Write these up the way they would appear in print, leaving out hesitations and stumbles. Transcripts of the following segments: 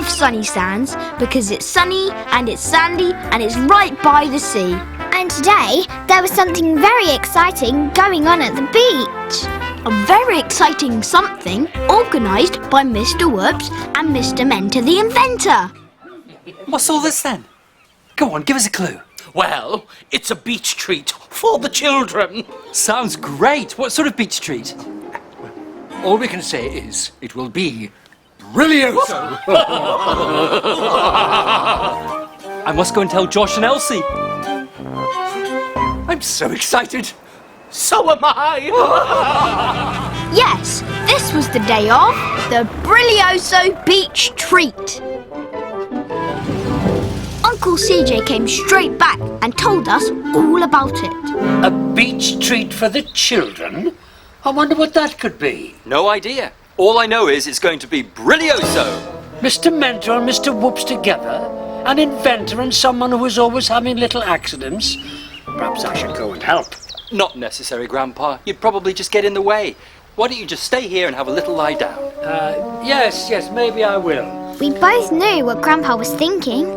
Sunnysands because it's sunny and it's sandy and it's right by the sea. And today, there was something very exciting going on at the beach. A very exciting something organised by Mr. Whoops and Mr. Mentor the inventor. What's all this then? Go on, give us a clue. Well, it's a beach treat for the children. Sounds great. What sort of beach treat? All we can say is it will be brilioso. I must go and tell Josh and Elsie. I'm so excited. So am I. Yes, this was the day of the Brilioso Beach Treat. Uncle CJ came straight back and told us all about it. A beach treat for the children? I wonder what that could be. No idea. All I know is it's going to be brilioso. Mr. Mentor and Mr. Whoops together? An inventor and someone who is always having little accidents? Perhaps I should go and help. Not necessary, Grandpa. You'd probably just get in the way. Why don't you just stay here and have a little lie down? Yes, maybe I will. We both knew what Grandpa was thinking.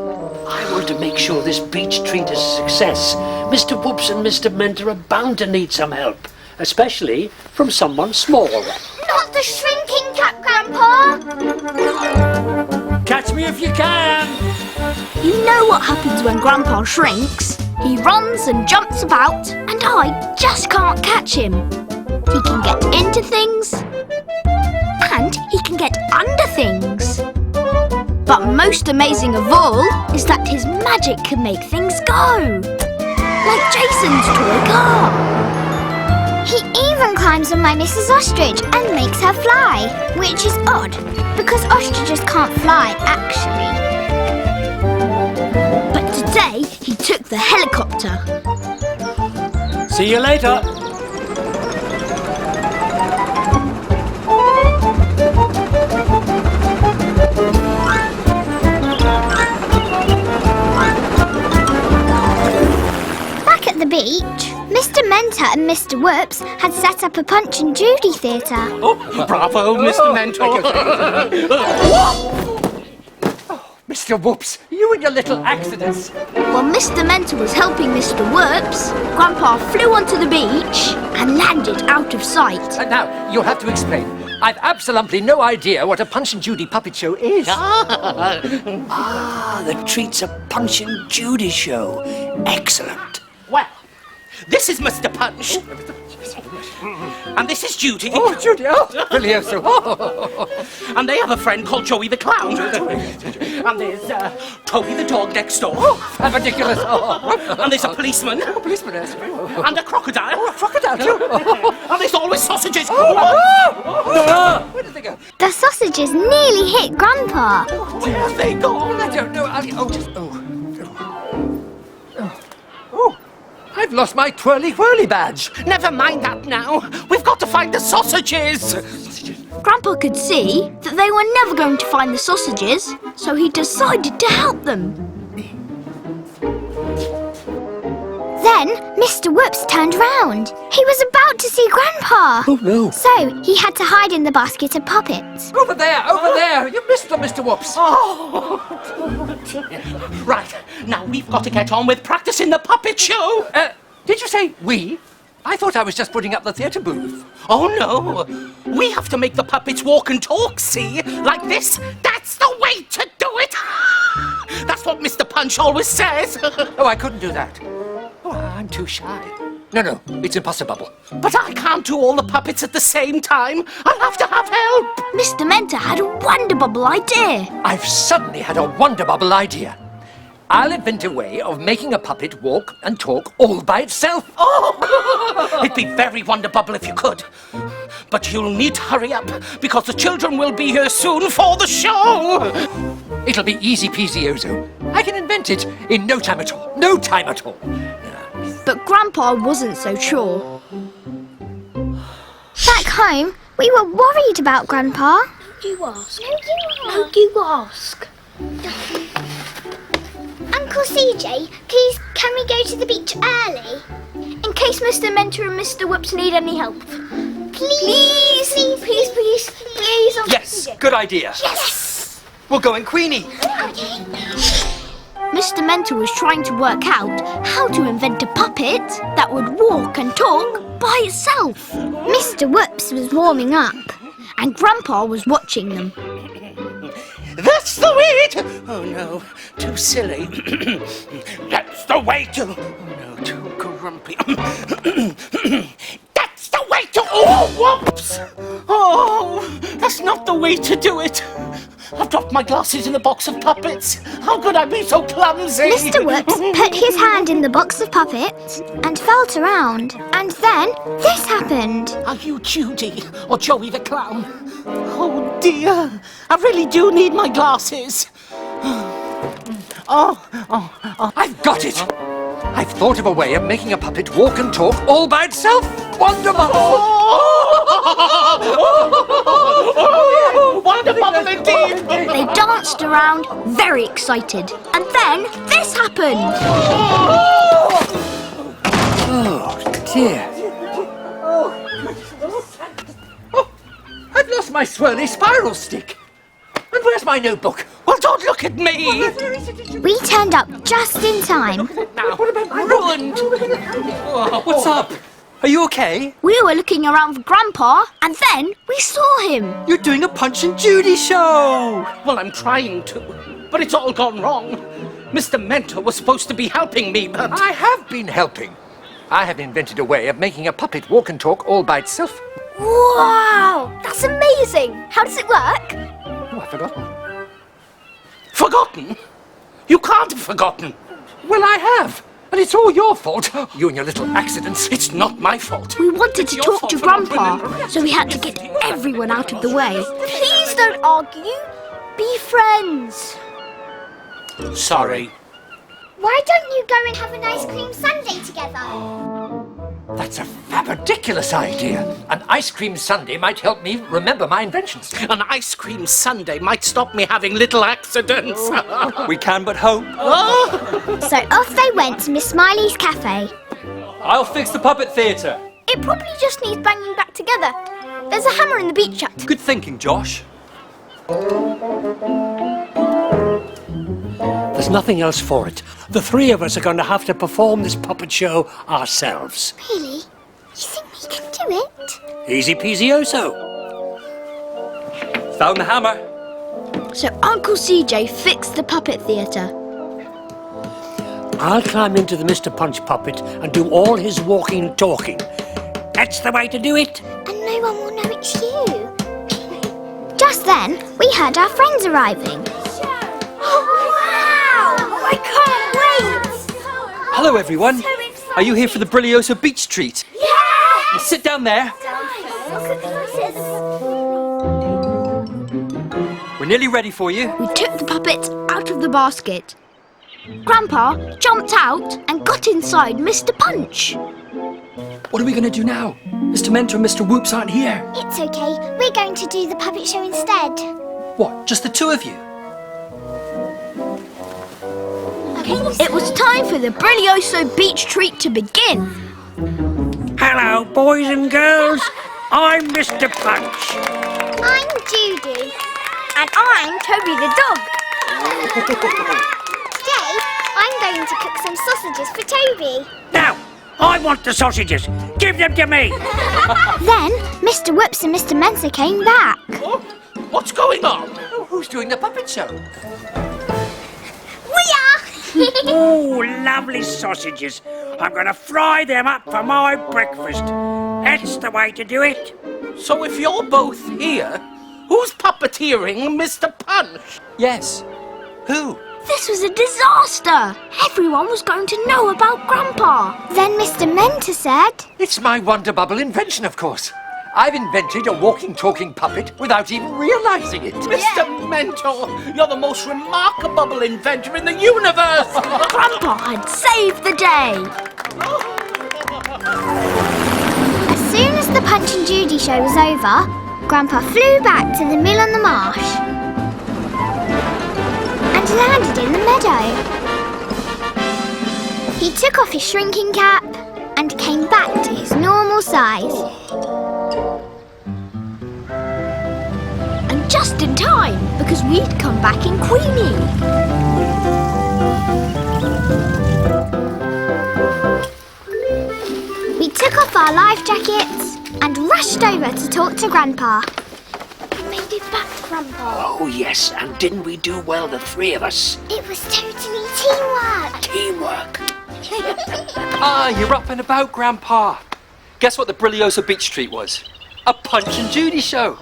I want to make sure this beach treat is a success. Mr. Whoops and Mr. Mentor are bound to need some help, especially from someone small. Not the shrinking cap, Grandpa! Catch me if you can! You know what happens when Grandpa shrinks. He runs and jumps about, and I just can't catch him. He can get into things, and he can get under things. But most amazing of all is that his magic can make things go. Like Jason's toy car. He even climbs on my Mrs. Ostrich and makes her fly, which is odd, because ostriches can't fly, actually. But today, he took the helicopter. See you later. Back at the beach, Mr. Mentor and Mr. Whoops had set up a Punch and Judy theatre. Oh, bravo, Mr. Mentor. Mr. Whoops, you and your little accidents. While Mr. Mentor was helping Mr. Whoops, Grandpa flew onto the beach and landed out of sight. Now, you'll have to explain. I've absolutely no idea what a Punch and Judy puppet show is. The treat's a Punch and Judy show. Excellent. Well, this is Mr. Punch. And this is Judy. Oh, Judy, oh, brilioso. And they have a friend called Joey the Clown. And there's Toby the dog next door. How ridiculous. And there's a policeman. A policeman, yes. And a crocodile. Oh, a crocodile, too. And there's always sausages. Where did they go? The sausages nearly hit Grandpa. Where have they gone? I don't know. I've lost my twirly-whirly badge. Never mind that now. We've got to find the sausages. Grandpa could see that they were never going to find the sausages, so he decided to help them. Then Mr. Whoops turned round. He was about to see Grandpa. Oh, no. So he had to hide in the basket of puppets. Over there. You missed them, Mr. Whoops. Right, now we've got to get on with practicing the puppet show. Did you say we? I thought I was just putting up the theatre booth. Oh, no. We have to make the puppets walk and talk, see? Like this. That's the way to do it. That's what Mr. Punch always says. Oh, I couldn't do that. Oh, I'm too shy. No, it's impossible. But I can't do all the puppets at the same time. I'll have to have help. Mr. Mentor had a wonderbubble idea. I've suddenly had a wonderbubble idea. I'll invent a way of making a puppet walk and talk all by itself. Oh, it'd be very wonderbubble if you could. But you'll need to hurry up, because the children will be here soon for the show. It'll be easy peasy, Ozo. I can invent it in no time at all. No time at all. But Grandpa wasn't so sure. Back home, we were worried about Grandpa. You ask. No, you ask. Uncle CJ, please, can we go to the beach early? In case Mr. Mentor and Mr. Whoops need any help. Please, Uncle Yes, CJ. good idea. Yes! We're going Queenie. Mr. Mentor was trying to work out how to invent a puppet that would walk and talk by itself. Mr. Whoops was warming up. And Grandpa was watching them. That's the way to... Oh, no. Too silly. That's the way to... Oh, no. Too grumpy. That's the way to... Oh, whoops! Oh, that's not the way to do it. I've dropped my glasses in the box of puppets. How could I be so clumsy? Mr. Whoops put his hand in the box of puppets and felt around. And then this happened. Are you Judy or Joey the Clown? Oh, dear. I really do need my glasses. I've got it! I've thought of a way of making a puppet walk and talk all by itself. Wonderful! Wonderful indeed! They danced around, very excited. And then this happened. Oh, dear. Oh, I've lost my swirly spiral stick. And where's my notebook? Well, don't look at me! We turned up just in time. Now, ruined! What's up? Are you okay? We were looking around for Grandpa, and then we saw him. You're doing a Punch and Judy show! Well, I'm trying to, but it's all gone wrong. Mr. Mentor was supposed to be helping me, but... I have been helping. I have invented a way of making a puppet walk and talk all by itself. Wow! That's amazing! How does it work? Oh, I've forgotten. Forgotten? You can't have forgotten. Well, I have. And it's all your fault. You and your little accidents. It's not my fault. We wanted to It's your talk to fault for not Grandpa, remembering. so we had to get everyone out of the way. Please don't argue. Be friends. Sorry. Why don't you go and have an ice cream sundae together? That's a fab-ridiculous idea. An ice cream sundae might help me remember my inventions. An ice cream sundae might stop me having little accidents. We can but hope. So off they went to Miss Smiley's cafe. I'll fix the puppet theatre. It probably just needs banging back together. There's a hammer in the beach hut. Good thinking, Josh. There's nothing else for it. The three of us are going to have to perform this puppet show ourselves. Really? You think we can do it? Easy peasy-o-so. Found the hammer. So Uncle CJ fixed the puppet theatre. I'll climb into the Mr. Punch puppet and do all his walking and talking. That's the way to do it. And no one will know it's you. Just then, we heard our friends arriving. Oh, wow! I can't wait! Hello, everyone. Are you here for the Brilioso Beach Treat? Yeah! Sit down there. We're nearly ready for you. We took the puppet out of the basket. Grandpa jumped out and got inside Mr. Punch. What are we going to do now? Mr. Mentor and Mr. Whoops aren't here. It's okay. We're going to do the puppet show instead. What, just the two of you? It was time for the Brilioso Beach Treat to begin. Hello, boys and girls. I'm Mr. Punch. I'm Judy. And I'm Toby the dog. Today, I'm going to cook some sausages for Toby. Now, I want the sausages. Give them to me. Then, Mr. Whoops and Mr. Mensa came back. Oh, what's going on? Oh, who's doing the puppet show? We are! Oh, lovely sausages. I'm going to fry them up for my breakfast. That's the way to do it. So if you're both here, who's puppeteering Mr. Punch? Yes. Who? This was a disaster. Everyone was going to know about Grandpa. Then Mr. Mentor said, It's my Wonder Bubble invention, of course. I've invented a walking, talking puppet without even realizing it. Mr. Mentor, you're the most remarkable inventor in the universe! Grandpa had saved the day. as soon as the Punch and Judy show was over, Grandpa flew back to the mill on the marsh and landed in the meadow. He took off his shrinking cap and came back to his normal size. And just just in time, because we'd come back in Queenie. We took off our life jackets and rushed over to talk to Grandpa. We made it back, Grandpa. Oh, yes, and didn't we do well, the three of us? It was totally teamwork. Teamwork. You're up and about, Grandpa. Guess what the Brilioso Beach Treat was? A Punch and Judy show.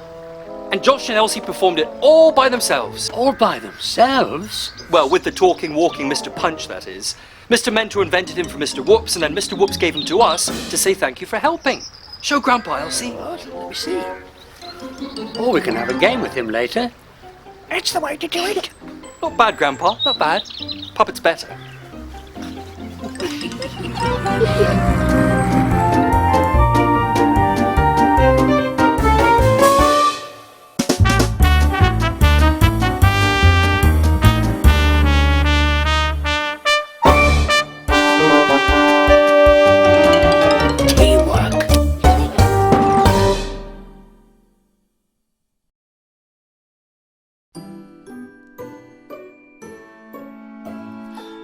And Josh and Elsie performed it all by themselves. All by themselves? Well, with the talking, walking Mr. Punch, that is. Mr. Mentor invented him for Mr. Whoops, and then Mr. Whoops gave him to us to say thank you for helping. Show Grandpa, Elsie. What? Let me see. Or we can have a game with him later. That's the way to do it. Not bad, Grandpa, not bad. Puppet's better.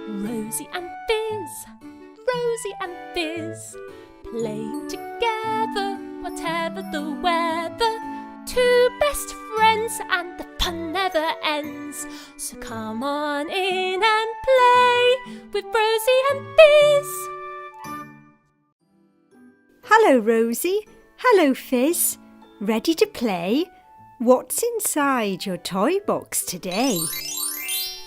Rosy and Fizz, Rosy and Fizz, playing together, whatever the weather. Two best friends and the fun never ends. So come on in and play with Rosy and Fizz. Hello, Rosie. Hello, Fizz. Ready to play? What's inside your toy box today?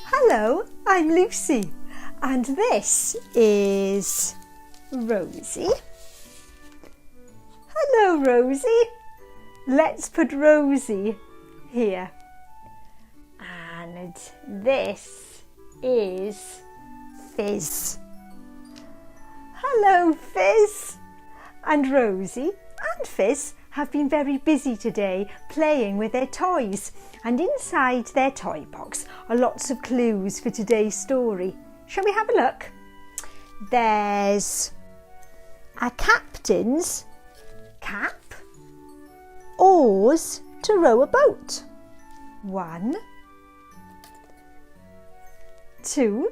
Hello, I'm Lucy. And this is Rosie. Hello, Rosie. Let's put Rosie here. And this is Fizz. Hello, Fizz. And Rosie and Fizz have been very busy today playing with their toys. And inside their toy box are lots of clues for today's story. Shall we have a look? There's a captain's cap, oars to row a boat. 1, 2,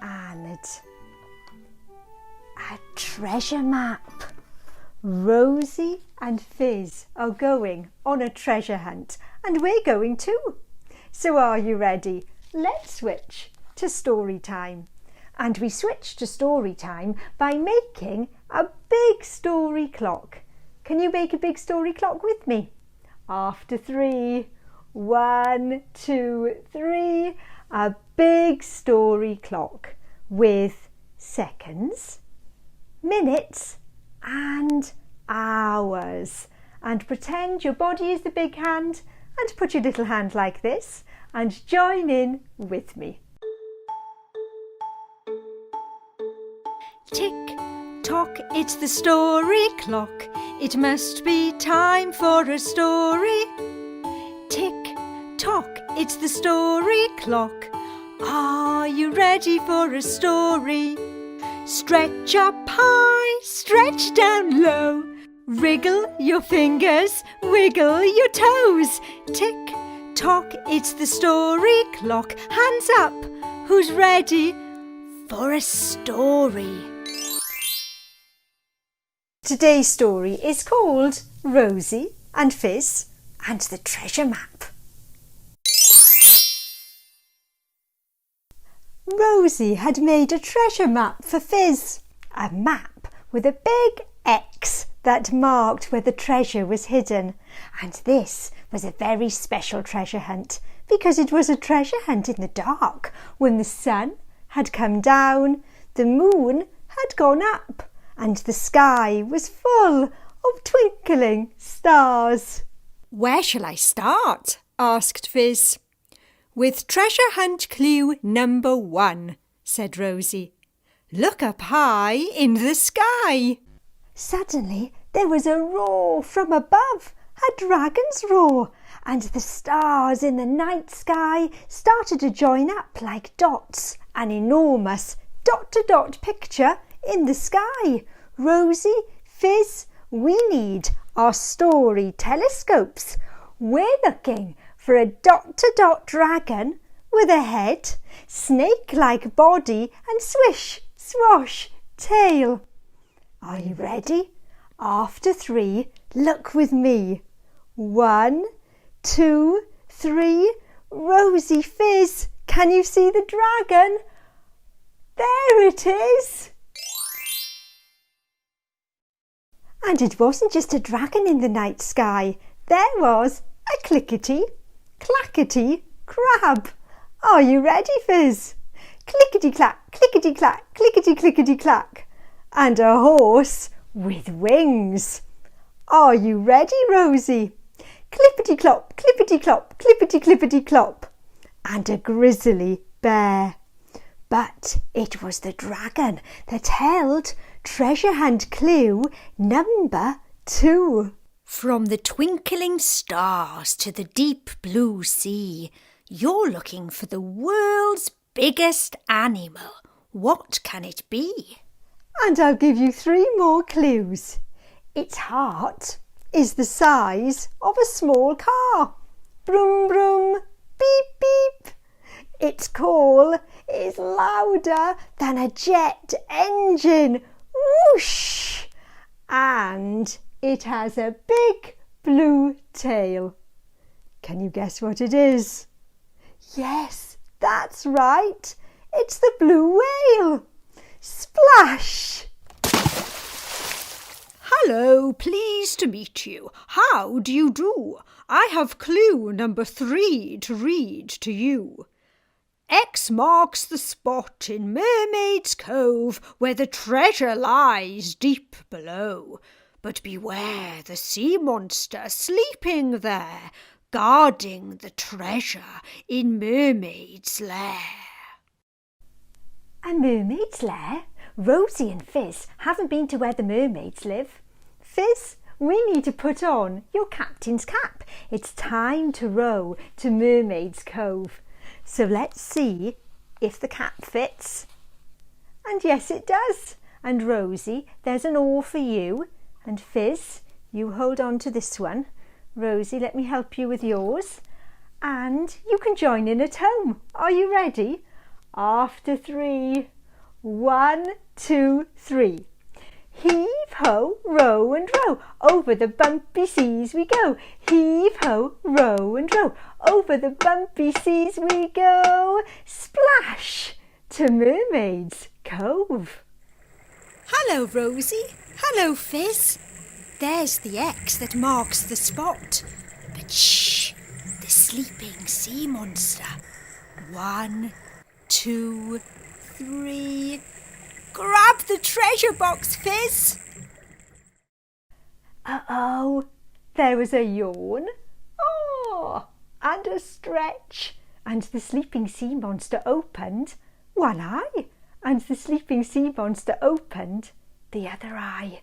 and a treasure map. Rosie and Fizz are going on a treasure hunt, and we're going too. So are you ready? Let's switch to story time. And we switch to story time by making a big story clock. Can you make a big story clock with me? After 3, 1, 2, 3, a big story clock with seconds, minutes and hours. And pretend your body is the big hand and put your little hand like this and join in with me. Tick tock, it's the story clock. It must be time for a story. Tick tock, it's the story clock. Are you ready for a story? Stretch up high, stretch down low. Wriggle your fingers, wiggle your toes. Tick tock, it's the story clock. Hands up, who's ready for a story? Today's story is called Rosie and Fizz and the Treasure Map. Rosie had made a treasure map for Fizz, a map with a big X that marked where the treasure was hidden. And this was a very special treasure hunt because it was a treasure hunt in the dark when the sun had come down, the moon had gone up, and the sky was full of twinkling stars. Where shall I start? Asked Fizz. With treasure hunt clue number 1, said Rosie. Look up high in the sky. Suddenly there was a roar from above, a dragon's roar, and the stars in the night sky started to join up like dots, an enormous dot-to-dot picture in the sky. Rosie, Fizz, we need our story telescopes. We're looking for a dot-to-dot dragon with a head, snake-like body and swish, swash, tail. Are you ready? After 3, look with me. 1, 2, 3. Rosy Fizz, can you see the dragon? There it is. And it wasn't just a dragon in the night sky. There was a clickety, clackety crab. Are you ready, Fizz? Clickety-clack, clickety-clack, clickety-clickety-clack. And a horse with wings. Are you ready, Rosie? Clippity-clop, clippity-clop, clippity-clippity-clop. And a grizzly bear. But it was the dragon that held treasure hunt clue number 2. From the twinkling stars to the deep blue sea, you're looking for the world's biggest animal. What can it be? And I'll give you 3 more clues. Its heart is the size of a small car. Broom, broom, beep, beep. Its call is louder than a jet engine. Whoosh! And it has a big blue tail. Can you guess what it is? Yes, that's right. It's the blue whale. Splash! Hello, pleased to meet you. How do you do? I have clue number 3 to read to you. X marks the spot in Mermaid's Cove where the treasure lies deep below. But beware the sea monster sleeping there, guarding the treasure in Mermaid's lair. A mermaid's lair? Rosie and Fizz haven't been to where the mermaids live. Fizz, we need to put on your captain's cap. It's time to row to Mermaid's Cove. So let's see if the cap fits. And yes, it does. And Rosie, there's an oar for you. And Fizz, you hold on to this one. Rosie, let me help you with yours. And you can join in at home. Are you ready? After 3. 1, 2, 3. Heave ho, row and row, over the bumpy seas we go. Heave ho, row and row, over the bumpy seas we go. Splash to Mermaid's Cove. Hello, Rosie. Hello, Fizz. There's the X that marks the spot. But shh, the sleeping sea monster. 1, 2, 3. Grab the treasure box, Fizz. Uh-oh, there was a yawn. Oh, and a stretch. And the sleeping sea monster opened one eye. And the sleeping sea monster opened the other eye.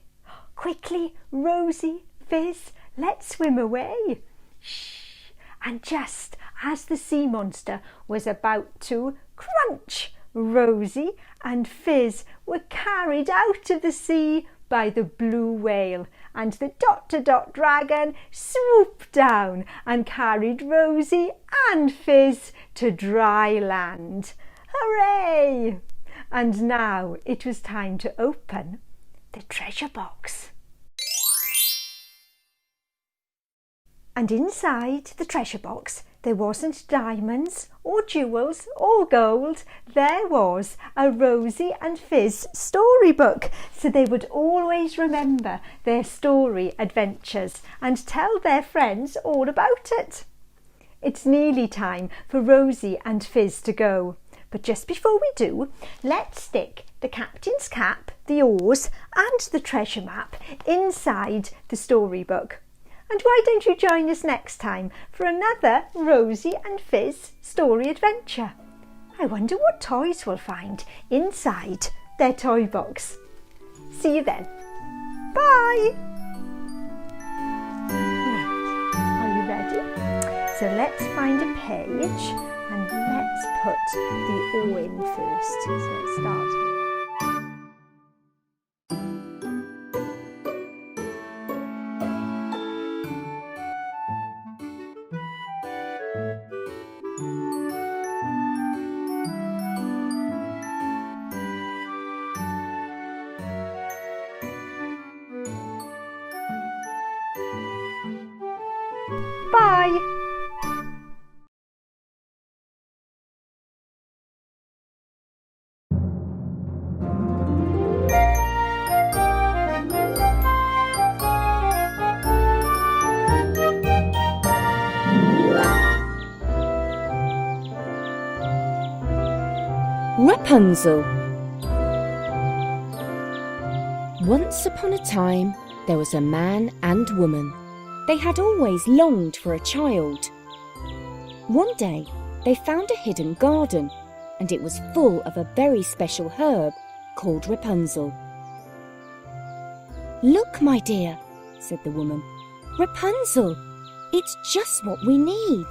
Quickly, Rosie, Fizz, let's swim away. Shh. And just as the sea monster was about to crunch, Rosie and Fizz were carried out of the sea by the blue whale, and the dot-to-dot dragon swooped down and carried Rosie and Fizz to dry land. Hooray! And now it was time to open the treasure box. And inside the treasure box there wasn't diamonds or jewels or gold. There was a Rosie and Fizz storybook, so they would always remember their story adventures and tell their friends all about it. It's nearly time for Rosie and Fizz to go. But just before we do, let's stick the captain's cap, the oars and the treasure map inside the storybook. And why don't you join us next time for another Rosie and Fizz story adventure? I wonder what toys we'll find inside their toy box. See you then. Bye! Right, are you ready? So let's find a page and let's put the O in first. So let's start here. Bye! Rapunzel. Once upon a time, there was a man and woman. They had always longed for a child. One day, they found a hidden garden, and it was full of a very special herb called Rapunzel. "Look, my dear," said the woman. "Rapunzel! It's just what we need."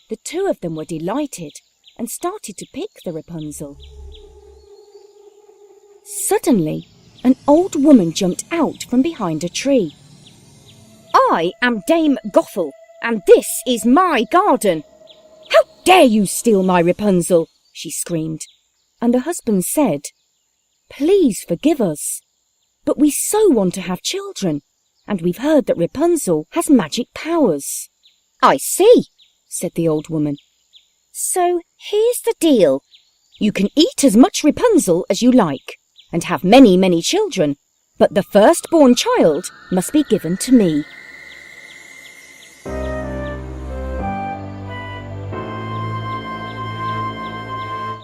The two of them were delighted and started to pick the Rapunzel. Suddenly, an old woman jumped out from behind a tree. "I am Dame Gothel, and this is my garden. How dare you steal my Rapunzel?" she screamed. And the husband said, "Please forgive us, but we so want to have children, and we've heard that Rapunzel has magic powers." "I see," said the old woman. "So here's the deal. You can eat as much Rapunzel as you like, and have many, many children, but the firstborn child must be given to me."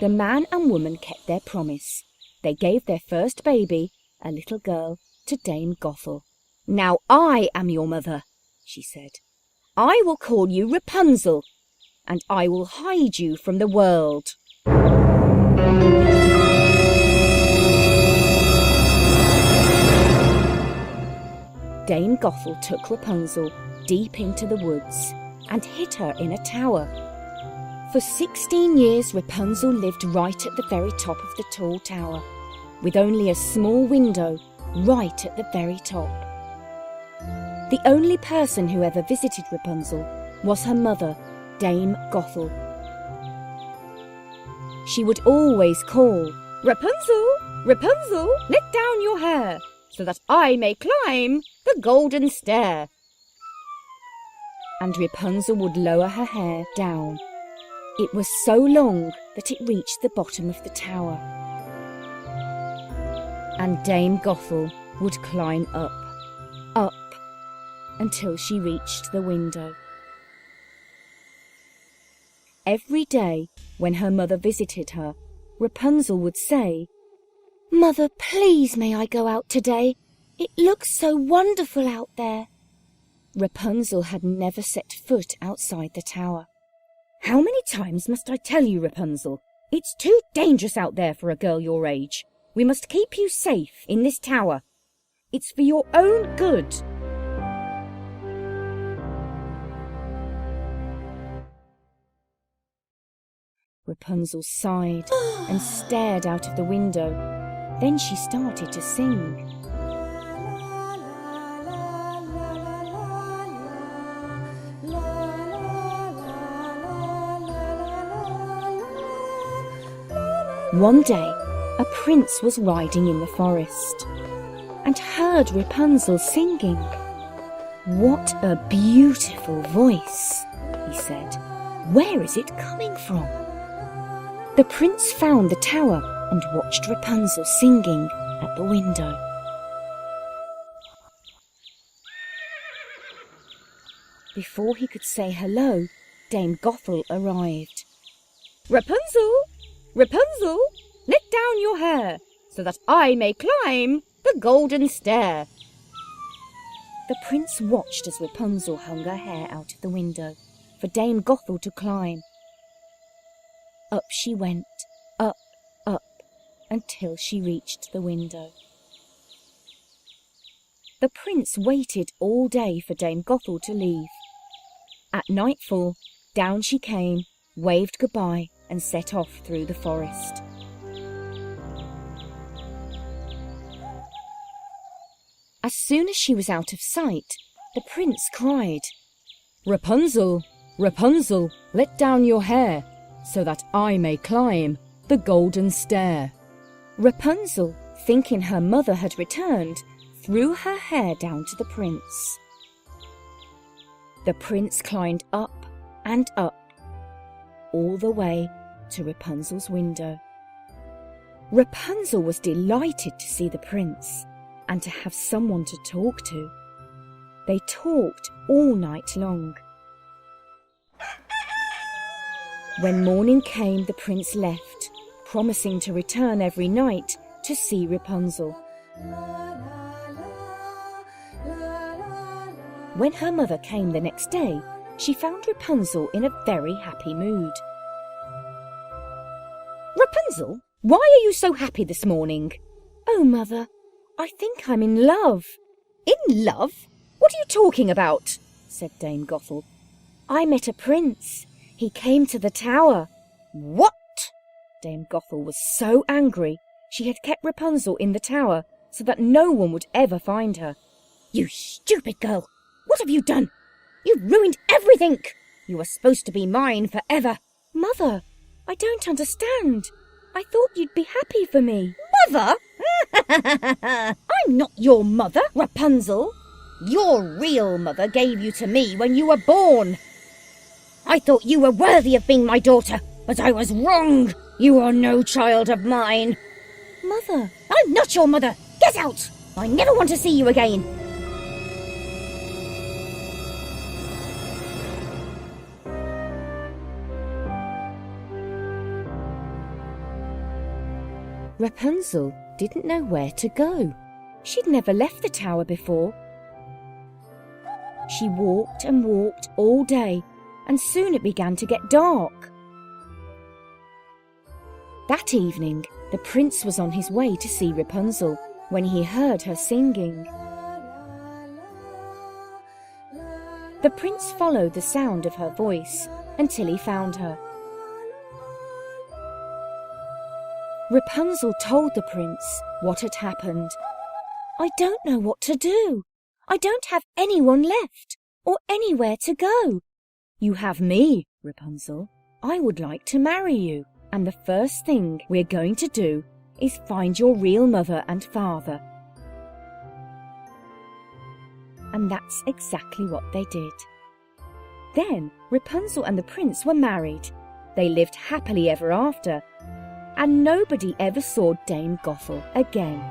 The man and woman kept their promise. They gave their first baby, a little girl, to Dame Gothel. "Now I am your mother," she said. "I will call you Rapunzel, and I will hide you from the world." Dame Gothel took Rapunzel deep into the woods and hid her in a tower. For 16 years Rapunzel lived right at the very top of the tall tower, with only a small window right at the very top. The only person who ever visited Rapunzel was her mother, Dame Gothel. She would always call, "Rapunzel, Rapunzel, let down your hair, so that I may climb the golden stair." And Rapunzel would lower her hair down. It was so long that it reached the bottom of the tower. And Dame Gothel would climb up, until she reached the window. Every day, when her mother visited her, Rapunzel would say, "Mother, please may I go out today? It looks so wonderful out there." Rapunzel had never set foot outside the tower. "How many times must I tell you, Rapunzel? It's too dangerous out there for a girl your age. We must keep you safe in this tower. It's for your own good." Rapunzel sighed and stared out of the window. Then she started to sing. One day, a prince was riding in the forest and heard Rapunzel singing. "What a beautiful voice," he said. "Where is it coming from?" The prince found the tower and watched Rapunzel singing at the window. Before he could say hello, Dame Gothel arrived. "Rapunzel, Rapunzel, let down your hair, so that I may climb the golden stair." The prince watched as Rapunzel hung her hair out of the window for Dame Gothel to climb. Up she went, up, until she reached the window. The prince waited all day for Dame Gothel to leave. At nightfall, down she came, waved goodbye, and set off through the forest. As soon as she was out of sight, the prince cried, "Rapunzel, Rapunzel, let down your hair, so that I may climb the golden stair." Rapunzel, thinking her mother had returned, threw her hair down to the prince. The prince climbed up and up, all the way to Rapunzel's window. Rapunzel was delighted to see the prince and to have someone to talk to. They talked all night long. When morning came, the prince left, promising to return every night to see Rapunzel. When her mother came the next day, she found Rapunzel in a very happy mood. Rapunzel, why are you so happy this morning? Oh, Mother, I think I'm in love. In love? What are you talking about? Said Dame Gothel. I met a prince. He came to the tower. What? Dame Gothel was so angry. She had kept Rapunzel in the tower so that no one would ever find her. You stupid girl! What have you done? You've ruined everything! You were supposed to be mine forever. Mother, I don't understand. I thought you'd be happy for me. Mother? I'm not your mother, Rapunzel. Your real mother gave you to me when you were born. I thought you were worthy of being my daughter, but I was wrong. You are no child of mine. Mother, I'm not your mother. Get out! I never want to see you again. Rapunzel didn't know where to go. She'd never left the tower before. She walked and walked all day, and soon it began to get dark. That evening, the prince was on his way to see Rapunzel when he heard her singing. The prince followed the sound of her voice until he found her. Rapunzel told the prince what had happened. I don't know what to do. I don't have anyone left or anywhere to go. You have me, Rapunzel. I would like to marry you, and the first thing we're going to do is find your real mother and father. And that's exactly what they did. Then Rapunzel and the prince were married. They lived happily ever after, and nobody ever saw Dame Gothel again.